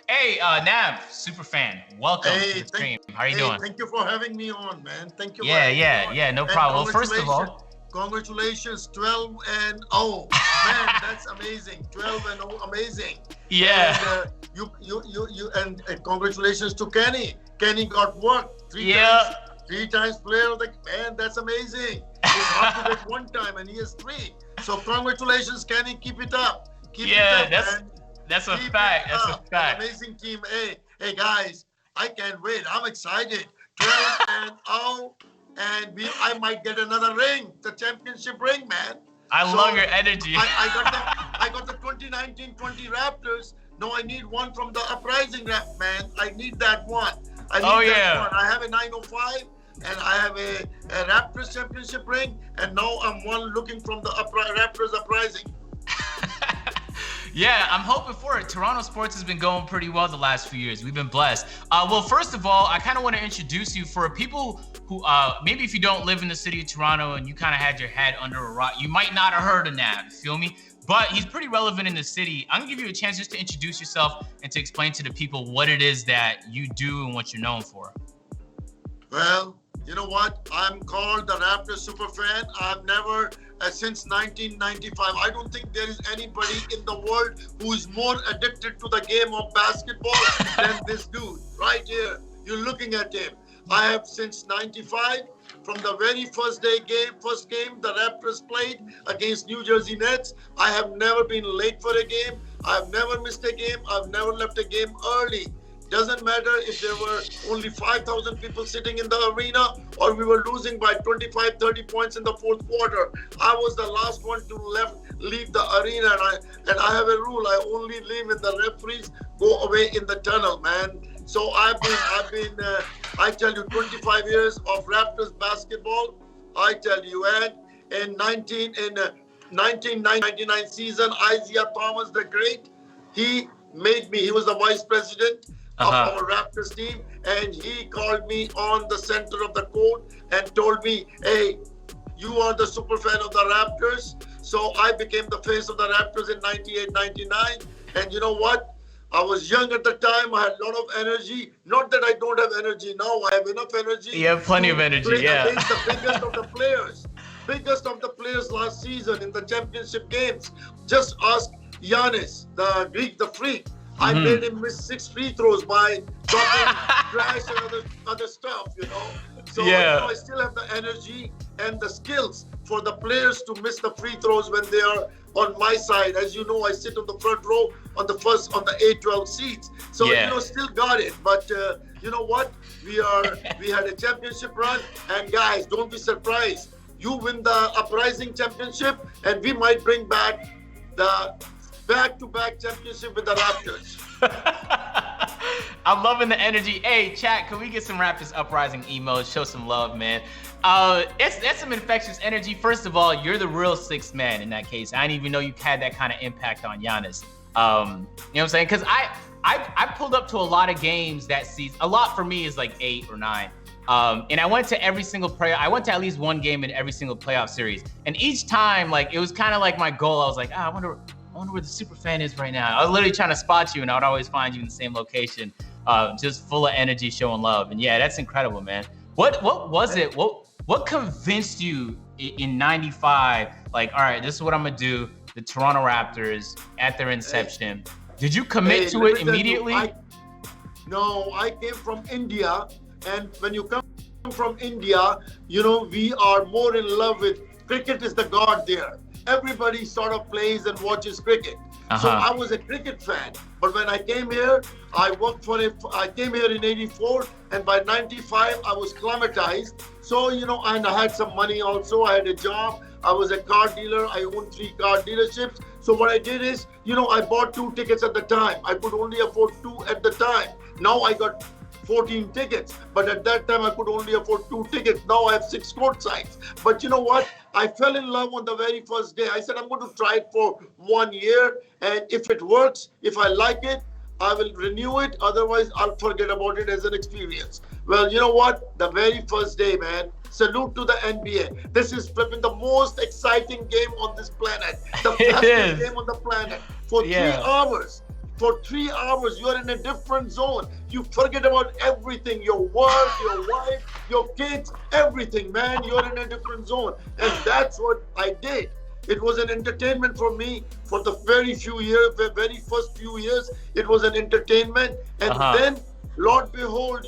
Hey, Nav, super fan. Welcome to the stream. How are you doing? Thank you for having me on, man. Thank you. Yeah, no problem. Well, first of all, congratulations, 12 and 0. Man, that's amazing. 12 and 0, amazing. Yeah. And congratulations to Kenny. Kenny got what? Three times player of the man. That's amazing. It's hard to get one time, and he has 3. So congratulations, Kenny. Keep it up. Keep it up, man. That's a fact. That's a fact. Amazing team. Hey guys, I can't wait. I'm excited. 12 and 0, and I might get another ring, the championship ring, man. I love your energy. I got the 2019-20 Raptors. No, I need one from the Uprising rap, man. I need that one. I have a 905, and I have a Raptors championship ring, and now I'm one looking from the Raptors Uprising. Yeah, I'm hoping for it. Toronto sports has been going pretty well the last few years. We've been blessed. Well, first of all, I kind of want to introduce you for people who, maybe if you don't live in the city of Toronto and you kind of had your head under a rock, you might not have heard of Nav, you feel me? But he's pretty relevant in the city. I'm going to give you a chance just to introduce yourself and to explain to the people what it is that you do and what you're known for. Well, you know what? I'm called the Raptors Superfan. I've never, since 1995, I don't think there is anybody in the world who is more addicted to the game of basketball than this dude right here. You're looking at him. I have since 95, from the very first game the Raptors played against New Jersey Nets. I have never been late for a game. I've never missed a game. I've never left a game early. Doesn't matter if there were only 5,000 people sitting in the arena or we were losing by 25, 30 points in the fourth quarter. I was the last one to leave the arena, and I have a rule. I only leave when the referees go away in the tunnel, man. So I've been I tell you, 25 years of Raptors basketball. I tell you, and in 1999 season, Isaiah Thomas the Great, he made me. He was the vice president of our Raptors team, and he called me on the center of the court and told me, hey, you are the super fan of the Raptors. So I became the face of the Raptors in 98, 99. And you know what? I was young at the time. I had a lot of energy. Not that I don't have energy now. I have enough energy. You have plenty of energy, yeah. Against the biggest of the players. Biggest of the players last season in the championship games. Just ask Giannis, the Greek, the freak. I made him miss 6 free throws by talking trash and other stuff, you know. So I still have the energy and the skills for the players to miss the free throws when they are on my side. As you know, I sit on the front row on the A12 seats. So still got it. But you know what? We had a championship run, and guys, don't be surprised. You win the Uprising championship, and we might bring back the back-to-back championship with the Raptors. I'm loving the energy. Hey, chat, can we get some Raptors Uprising emos? Show some love, man. That's some infectious energy. First of all, you're the real sixth man in that case. I didn't even know you had that kind of impact on Giannis. You know what I'm saying? Because I pulled up to a lot of games that season. A lot for me is like 8 or 9. And I went to every single I went to at least one game in every single playoff series. And each time, like, it was kind of like my goal. I was like, I wonder where the super fan is right now. I was literally trying to spot you, and I would always find you in the same location, just full of energy, showing love. And yeah, that's incredible, man. What was it? What convinced you in '95? Like, all right, this is what I'm gonna do. The Toronto Raptors at their inception. Did you commit to it immediately? No, I came from India, and when you come from India, you know, we are more in love with cricket. Is the god there. Everybody sort of plays and watches cricket. So I was a cricket fan. But when I came here, I came here in 84, and by 95, I was climatized. So, you know, and I had some money also. I had a job. I was a car dealer. I owned 3 car dealerships. So what I did is, you know, I bought 2 tickets at the time. I could only afford 2 at the time. Now I got 14 tickets, but at that time I could only afford 2 tickets. Now I have 6 court sides. But you know what? I fell in love on the very first day. I said, I'm going to try it for 1 year, and if it works, if I like it, I will renew it. Otherwise, I'll forget about it as an experience. Well, you know what? The very first day, man, salute to the NBA. This is flipping the most exciting game on this planet. The fastest game on the planet. For 3 hours. For 3 hours, you are in a different zone. You forget about everything, your work, your wife, your kids, everything, man. You're in a different zone. And that's what I did. It was an entertainment for me for the very first few years. It was an entertainment. And then, Lord behold,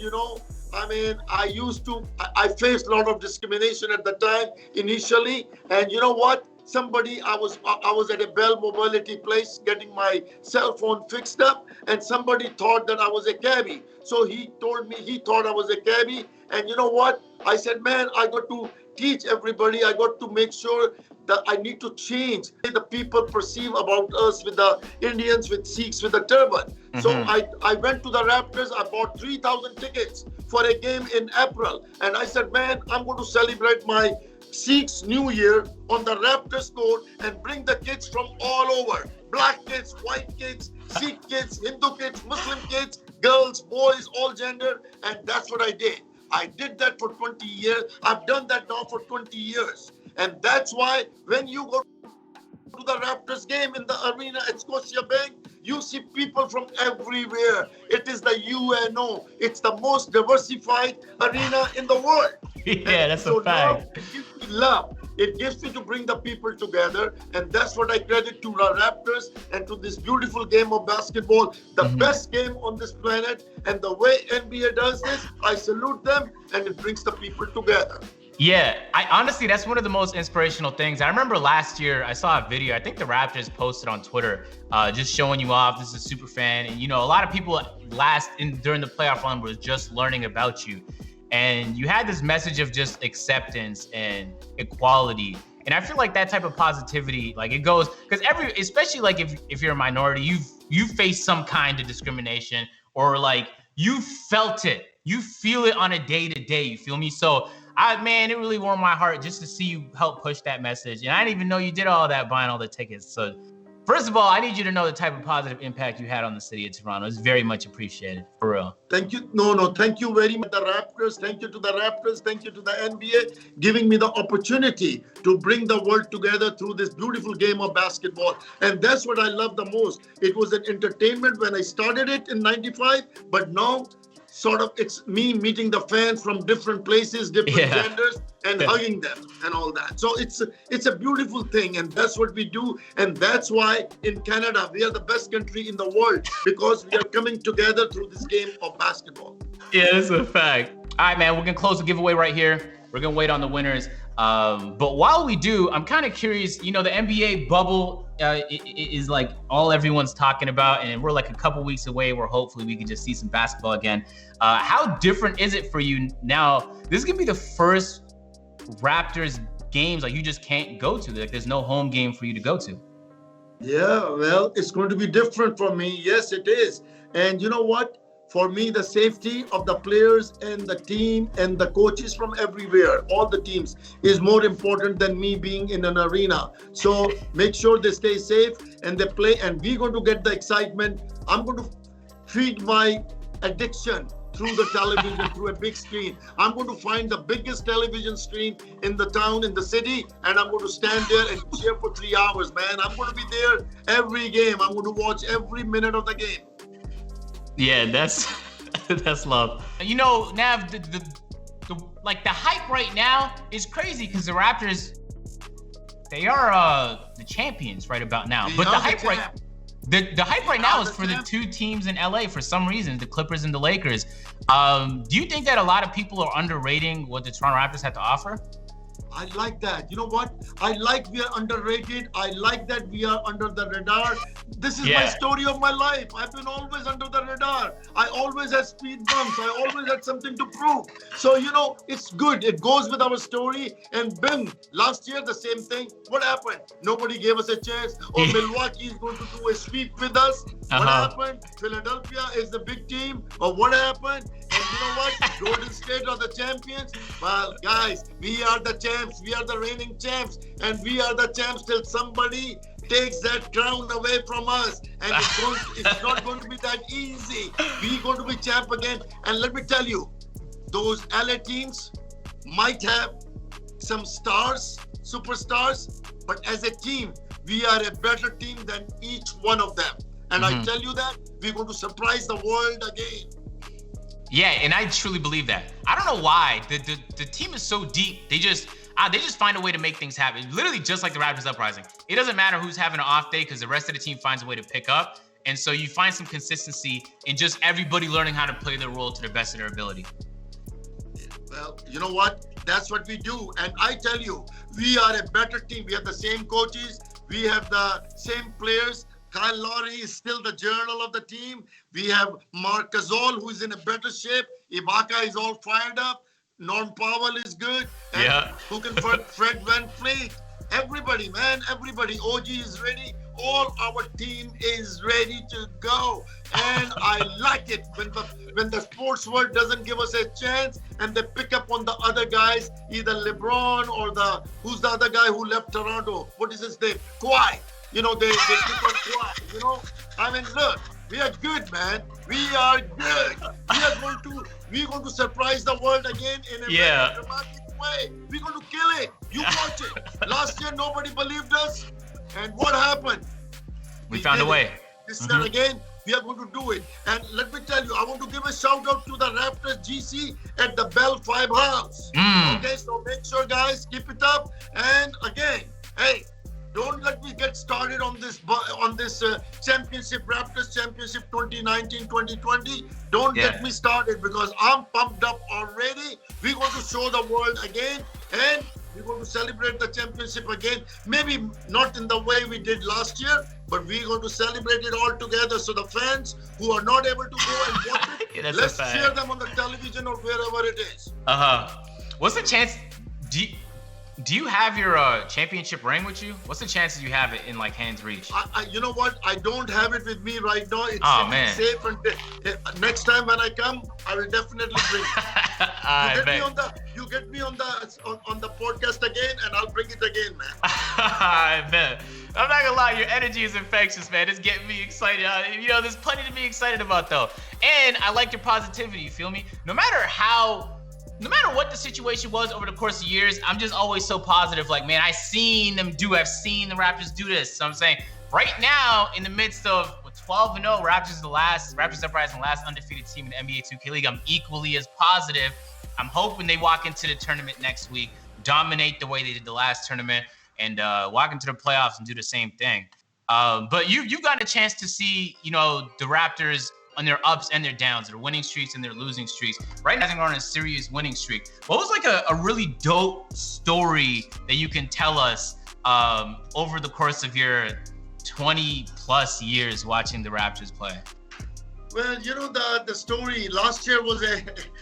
I faced a lot of discrimination at the time initially. And you know what? I was at a Bell Mobility place getting my cell phone fixed up, and somebody thought that I was a cabbie. So he told me he thought I was a cabbie. And you know what? I said, man, I got to teach everybody. I got to make sure that I need to change the people perceive about us with the Indians, with Sikhs, with the turban. So I went to the Raptors. I bought 3,000 tickets for a game in April. And I said, man, I'm going to celebrate my Sikhs New Year on the Raptors court and bring the kids from all over. Black kids, white kids, Sikh kids, Hindu kids, Muslim kids, girls, boys, all gender. And that's what I did. I did that for 20 years. I've done that now for 20 years. And that's why when you go to the Raptors game in the arena at Scotiabank, you see people from everywhere. It is the UNO. It's the most diversified arena in the world. Yeah, that's a fact. It gives me love. It gives me to bring the people together. And that's what I credit to the Raptors and to this beautiful game of basketball, the best game on this planet. And the way NBA does this, I salute them, and it brings the people together. Yeah, honestly, that's one of the most inspirational things. I remember last year, I saw a video, I think the Raptors posted on Twitter, just showing you off. This is a super fan. And, a lot of people during the playoff run was just learning about you. And you had this message of just acceptance and equality. And I feel like that type of positivity, like it goes, because especially like if you're a minority, you've faced some kind of discrimination, or like you felt it. You feel it on a day-to-day, you feel me? So it really warmed my heart just to see you help push that message. And I didn't even know you did all that, buying all the tickets. So first of all, I need you to know the type of positive impact you had on the city of Toronto. It's very much appreciated, for real. Thank you. No, thank you very much, the Raptors. Thank you to the Raptors. Thank you to the NBA, giving me the opportunity to bring the world together through this beautiful game of basketball. And that's what I love the most. It was an entertainment when I started it in 95, but now sort of it's me meeting the fans from different places, different genders, and hugging them and all that. So it's a beautiful thing, and that's what we do. And that's why in Canada, we are the best country in the world, because we are coming together through this game of basketball. Yeah, that's a fact. All right, man, we're going to close the giveaway right here. We're going to wait on the winners. But while we do, I'm kind of curious, the NBA bubble is like all everyone's talking about, and we're like a couple weeks away where hopefully we can just see some basketball again. How different is it for you now? This is going to be the first Raptors games like you just can't go to. Like there's no home game for you to go to. Yeah, well, it's going to be different for me. Yes, it is. And you know what? For me, the safety of the players and the team and the coaches from everywhere, all the teams, is more important than me being in an arena. So make sure they stay safe and they play, and we're going to get the excitement. I'm going to feed my addiction through the television, through a big screen. I'm going to find the biggest television screen in the town, in the city, and I'm going to stand there and cheer for 3 hours, man. I'm going to be there every game. I'm going to watch every minute of the game. Yeah, that's love. Nav, the hype right now is crazy because the Raptors, they are the champions right about now. But the hype right now is for the two teams in LA for some reason, the Clippers and the Lakers. Do you think that a lot of people are underrating what the Toronto Raptors have to offer? I like that. You know what? I like we are underrated. I like that we are under the radar. This is my story of my life. I've been always under the radar. I always had speed bumps. I always had something to prove. So, it's good. It goes with our story. And boom, last year, the same thing. What happened? Nobody gave us a chance. Or Milwaukee is going to do a sweep with us. What happened? Philadelphia is the big team. Or what happened? And you know what? Golden State are the champions. Well, guys, we are the champs. We are the reigning champs. And we are the champs till somebody takes that crown away from us. And it's not going to be that easy. We're going to be champ again. And let me tell you, those LA teams might have some stars, superstars, but as a team, we are a better team than each one of them. And I tell you that we're going to surprise the world again. Yeah, and I truly believe that. I don't know why. The team is so deep. They just find a way to make things happen. Literally just like the Raptors Uprising. It doesn't matter who's having an off day because the rest of the team finds a way to pick up. And so you find some consistency in just everybody learning how to play their role to the best of their ability. Well, you know what? That's what we do. And I tell you, we are a better team. We have the same coaches. We have the same players. Kyle Lowry is still the journal of the team. We have Marc Gasol, who is in a better shape. Ibaka is all fired up. Norm Powell is good. And who can Fred VanVleet? Everybody, man, everybody. OG is ready. All our team is ready to go. And I like it when the sports world doesn't give us a chance and they pick up on the other guys, either LeBron or who's the other guy who left Toronto? What is his name? Kawhi. You know, they pick on Kawhi. You know, I mean, look, we are good, man. We are good. We're going to surprise the world again in a very dramatic way. We're going to kill it. You watch it. Last year, nobody believed us. And what happened? We found a way. This year again, we are going to do it. And let me tell you, I want to give a shout out to the Raptors GC at the Bell 5 House. Okay, so make sure, guys, keep it up. And again, hey, don't let me get started on this championship, Raptors Championship 2019-2020. Don't get me started because I'm pumped up already. We're going to show the world again and we're going to celebrate the championship again. Maybe not in the way we did last year, but we're going to celebrate it all together. So the fans who are not able to go and watch it, let's cheer them on the television or wherever it is. What's the chance? Do you have your championship ring with you? What's the chances you have it in like hands reach? You know what? I don't have it with me right now. It's safe. And next time when I come, I will definitely bring it. You get me on the podcast again, and I'll bring it again, man. I bet. I'm not gonna lie, your energy is infectious, man. It's getting me excited. You know, there's plenty to be excited about, though. And I like your positivity. You feel me? No matter what the situation was over the course of years, I'm just always so positive. Like, man, I've seen the Raptors do this. So I'm saying right now, in the midst of 12-0, Raptors Uprising, last undefeated team in the NBA 2K League, I'm equally as positive. I'm hoping they walk into the tournament next week, dominate the way they did the last tournament, and walk into the playoffs and do the same thing. But you've gotten a chance to see, you know, the Raptors on their ups and their downs, their winning streaks and their losing streaks. Right now, I think we're on a serious winning streak. What was like a really dope story that you can tell us over the course of your 20 plus years watching the Raptors play? Well, you know, the story last year was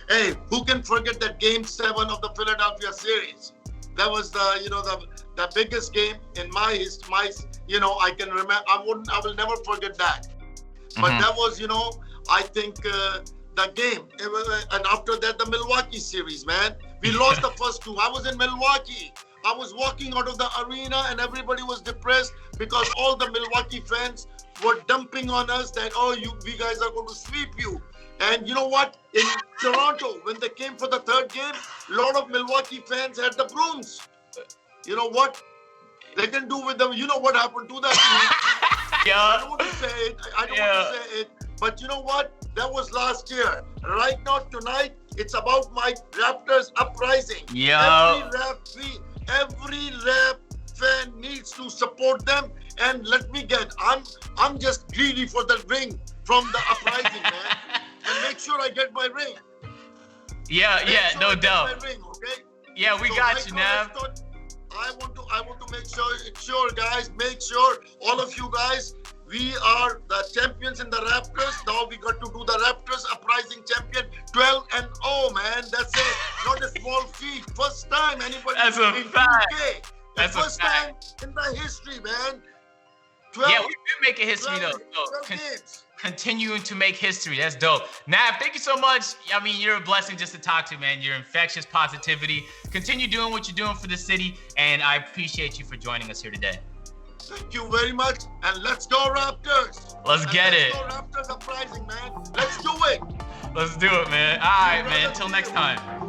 hey, who can forget that Game 7 of the Philadelphia series? That was the biggest game in my history. I can remember. I will never forget that. But that was, I think the game. And after that, the Milwaukee series, man. We lost the first two. I was in Milwaukee. I was walking out of the arena and everybody was depressed because all the Milwaukee fans were dumping on us that, we guys are going to sweep you. And you know what? In Toronto, when they came for the third game, a lot of Milwaukee fans had the brooms. You know what? They can do with them. You know what happened to that? I don't want to say it. But you know what? That was last year. Right now, tonight, it's about my Raptors Uprising. Every rap fan needs to support them. And let me I'm just greedy for the ring from the Uprising, man. And make sure I get my ring. No doubt. My ring, okay? Yeah, we got you, Nav. I want to make sure, guys, all of you guys, we are the champions in the Raptors. Now we got to do the Raptors Uprising champion 12-0, man. That's it. Not a small feat. First time anybody That's a in fact. UK. That's first time in the history, man. 12, we've been making history, though. Continuing to make history. That's dope. Nav, thank you so much. I mean, you're a blessing just to talk to, man. You're infectious positivity. Continue doing what you're doing for the city, and I appreciate you for joining us here today. Thank you very much, and let's go Raptors. Let's get it. Let's go Raptors Uprising, man. Let's do it. Let's do it, man. All right, man. Until next time.